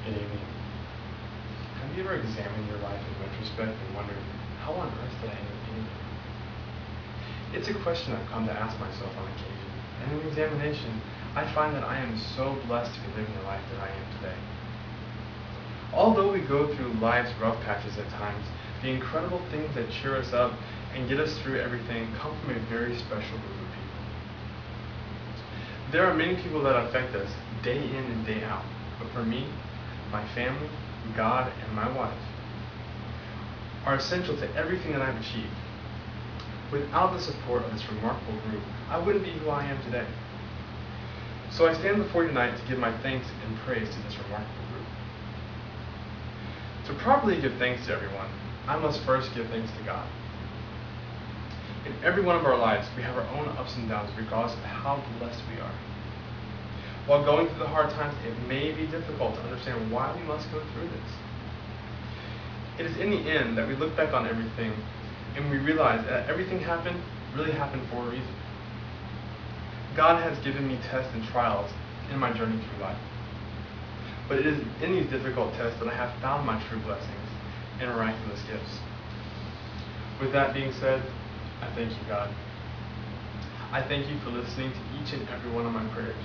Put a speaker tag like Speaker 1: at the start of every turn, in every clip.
Speaker 1: Good evening. Have you ever examined your life in retrospect and wondered, how on earth did I end up here? It's a question I've come to ask myself on occasion, and in examination, I find that I am so blessed to be living the life that I am today. Although we go through life's rough patches at times, the incredible things that cheer us up and get us through everything come from a very special group of people. There are many people that affect us day in and day out, but for me, my family, God, and my wife are essential to everything that I've achieved. Without the support of this remarkable group, I wouldn't be who I am today. So I stand before you tonight to give my thanks and praise to this remarkable group. To properly give thanks to everyone, I must first give thanks to God. In every one of our lives, we have our own ups and downs regardless of how blessed we are. While going through the hard times, it may be difficult to understand why we must go through this. It is in the end that we look back on everything and we realize that everything really happened for a reason. God has given me tests and trials in my journey through life. But it is in these difficult tests that I have found my true blessings and miraculous gifts. With that being said, I thank you, God. I thank you for listening to each and every one of my prayers,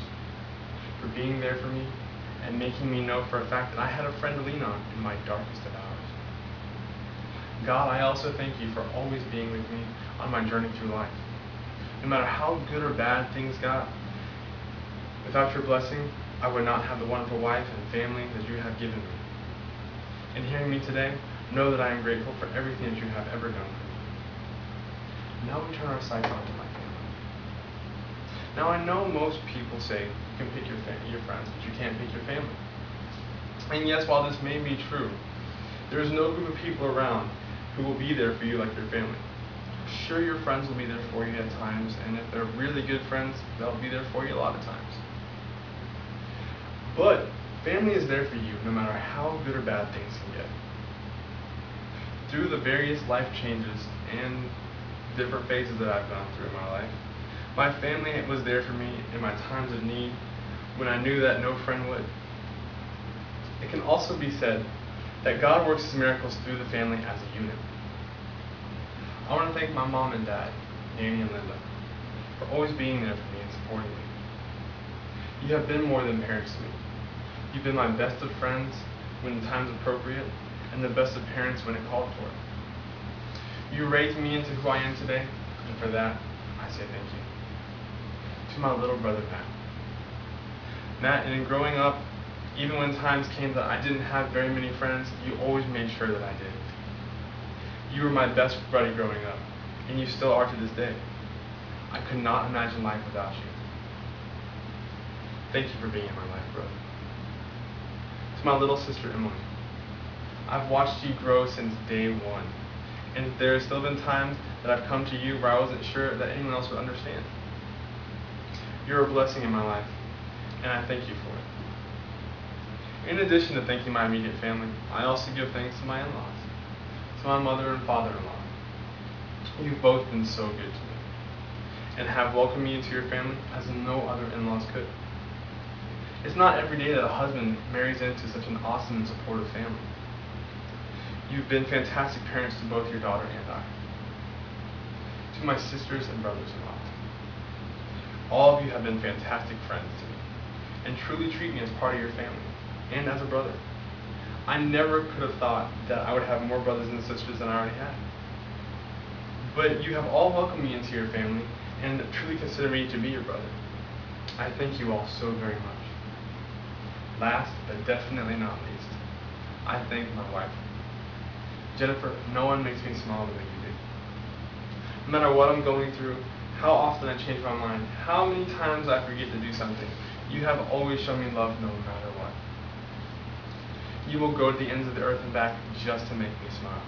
Speaker 1: for being there for me, and making me know for a fact that I had a friend to lean on in my darkest of hours. God, I also thank you for always being with me on my journey through life. No matter how good or bad things got, without your blessing, I would not have the wonderful wife and family that you have given me. And hearing me today, know that I am grateful for everything that you have ever done for me. Now we turn our sights onto my family. Now I know most people say you can pick your friends, but you can't pick your family. And yes, while this may be true, there is no group of people around who will be there for you like your family. Sure, your friends will be there for you at times, and if they're really good friends, they'll be there for you a lot of times. But family is there for you no matter how good or bad things can get. Through the various life changes and different phases that I've gone through in my life, my family was there for me in my times of need when I knew that no friend would. It can also be said that God works His miracles through the family as a unit. I want to thank my mom and dad, Danny and Linda, for always being there for me and supporting me. You have been more than parents to me. You've been my best of friends when the time's appropriate, and the best of parents when it called for it. You raised me into who I am today, and for that, I say thank you. To my little brother, Matt. Matt, in growing up, even when times came that I didn't have very many friends, you always made sure that I did. You were my best buddy growing up, and you still are to this day. I could not imagine life without you. Thank you for being in my life, brother. To my little sister, Emily. I've watched you grow since day one, and there have still been times that I've come to you where I wasn't sure that anyone else would understand. You're a blessing in my life, and I thank you for it. In addition to thanking my immediate family, I also give thanks to my in-laws, to my mother and father-in-law. You've both been so good to me, and have welcomed me into your family as no other in-laws could. It's not every day that a husband marries into such an awesome and supportive family. You've been fantastic parents to both your daughter and I. To my sisters and brothers-in-law. All of you have been fantastic friends to me, and truly treat me as part of your family, and as a brother. I never could have thought that I would have more brothers and sisters than I already had. But you have all welcomed me into your family, and truly consider me to be your brother. I thank you all so very much. Last, but definitely not least, I thank my wife. Jennifer, no one makes me smile the way you do. No matter what I'm going through, how often I change my mind, how many times I forget to do something, you have always shown me love no matter what. You will go to the ends of the earth and back just to make me smile.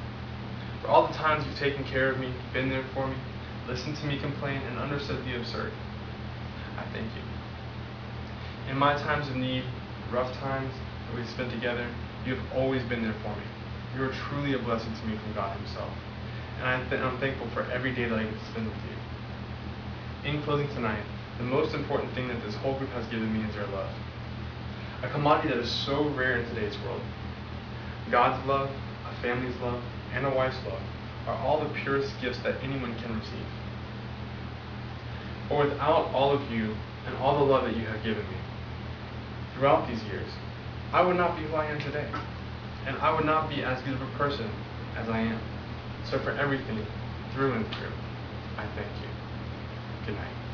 Speaker 1: For all the times you've taken care of me, been there for me, listened to me complain, and understood the absurd, I thank you. In my times of need, rough times that we've spent together, you have always been there for me. You are truly a blessing to me from God Himself, and I'm thankful for every day that I get to spend with you. In closing tonight, the most important thing that this whole group has given me is their love. a commodity that is so rare in today's world. God's love, a family's love, and a wife's love are all the purest gifts that anyone can receive. But without all of you and all the love that you have given me throughout these years, I would not be who I am today. And I would not be as good of a person as I am. So for everything, through and through, I thank you. Good night.